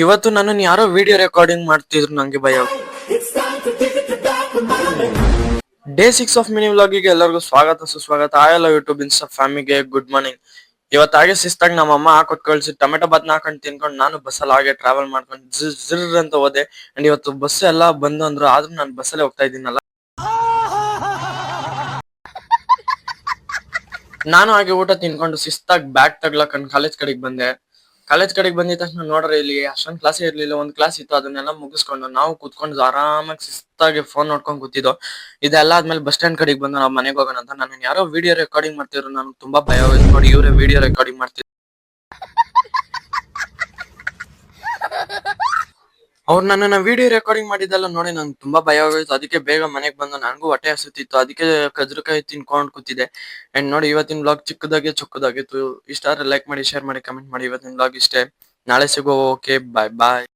ಇವತ್ತು ನನ್ನನ್ನು ಯಾರೋ ವಿಡಿಯೋ ರೆಕಾರ್ಡಿಂಗ್ ಮಾಡ್ತಿದ್ರು, ನಂಗೆ ಭಯ. ಡೇ 6 ಆಫ್ ಮಿನಿ ವ್ಲಾಗಿಗೆ ಎಲ್ಲರಿಗೂ ಸ್ವಾಗತ ಸುಸ್ವಾಗತ. ಆಯಲ್ಲ ಯೂಟ್ಯೂಬ್ ಇನ್ಸ್ಟಾ ಫ್ಯಾಮಿಲಿಗೆ ಗುಡ್ ಮಾರ್ನಿಂಗ್. ಇವತ್ತು ಹಾಗೆ ಶಿಸ್ತಾಗಿ ನಮ್ಮ ಅಮ್ಮ ಹಾಕೊಟ್ ಕಳ್ಸಿ ಟೊಮೆಟೊ ಬಾತ್ನ ಹಾಕೊಂಡು ತಿನ್ಕೊಂಡು ನಾನು ಬಸ್ಸಲ್ಲಿ ಹಾಗೆ ಟ್ರಾವೆಲ್ ಮಾಡ್ಕೊಂಡು ಜಿರ್ ಅಂತ ಹೋದೆ. ಅಂಡ್ ಇವತ್ತು ಬಸ್ ಎಲ್ಲ ಬಂದು ಅಂದ್ರು, ಆದ್ರೂ ನಾನು ಬಸ್ಸಲ್ಲೇ ಹೋಗ್ತಾ ಇದ್ದೀನಲ್ಲ. ನಾನು ಹಾಗೆ ಊಟ ತಿನ್ಕೊಂಡು ಶಿಸ್ತಾಗಿ ಬ್ಯಾಗ್ ತಗ್ಲಾಕೊಂಡು ಕಾಲೇಜ್ ಕಡೆಗೆ ಬಂದೆ. ಕಾಲೇಜ್ ಕಡೆಗೆ ಬಂದಿದ ತಕ್ಷಣ ನೋಡ್ರಿ, ಇಲ್ಲಿ ಅಷ್ಟೊಂದು ಕ್ಲಾಸ್ ಇರ್ಲಿಲ್ಲ, ಒಂದ್ ಕ್ಲಾಸ್ ಇತ್ತು. ಅದನ್ನೆಲ್ಲ ಮುಗಿಸ್ಕೊಂಡು ನಾವು ಕೂತ್ಕೊಂಡು ಆರಾಮಾಗಿ ಶಿಸ್ತಾಗಿ ಫೋನ್ ನೋಡ್ಕೊಂಡು ಕೂತಿದ್ದೋ. ಇದೆಲ್ಲ ಆದ್ಮೇಲೆ ಬಸ್ ಸ್ಟ್ಯಾಂಡ್ ಕಡೆಗೆ ಬಂದು ನಾವು ಮನೆಗೆ ಹೋಗೋಣ ಅಂತ ನನ್ನ ಯಾರೋ ವಿಡಿಯೋ ರೆಕಾರ್ಡಿಂಗ್ ಮಾಡ್ತಿದ್ರು. ನನಗೆ ತುಂಬಾ ಭಯ ಹೋಯ್ತು. ನೋಡಿ, ಇವರೇ ವಿಡಿಯೋ ರೆಕಾರ್ಡಿಂಗ್ ಮಾಡ್ತಿದ್ರು. ಅವ್ರು ನನ್ನನ್ನ ವಿಡಿಯೋ ರೆಕಾರ್ಡಿಂಗ್ ಮಾಡಿದ್ದೆಲ್ಲ ನೋಡಿ ನಂಗೆ ತುಂಬಾ ಭಯ ಆಗೋಯ್ತು. ಅದಕ್ಕೆ ಬೇಗ ಮನೆಗೆ ಬಂದು ನನಗೂ ಹೊಟ್ಟೆ ಹಸುತ್ತಿತ್ತು. ಅದಕ್ಕೆ ಕಜ್ರಕಾಯಿ ತಿನ್ಕೊಂಡು ಕೂತಿದ್ದೆ. ಅಂಡ್ ನೋಡಿ, ಇವತ್ತಿನ ಬ್ಲಾಗ್ ಚಿಕ್ಕದಾಗಿ ಚೊಕ್ಕದಾಗಿತ್ತು. ಇಷ್ಟ ಆದ್ರೆ ಲೈಕ್ ಮಾಡಿ, ಶೇರ್ ಮಾಡಿ, ಕಮೆಂಟ್ ಮಾಡಿ. ಇವತ್ತಿನ ಬ್ಲಾಗ್ ಇಷ್ಟೇ. ನಾಳೆ ಸಿಗೋ. ಓಕೆ, ಬಾಯ್ ಬಾಯ್.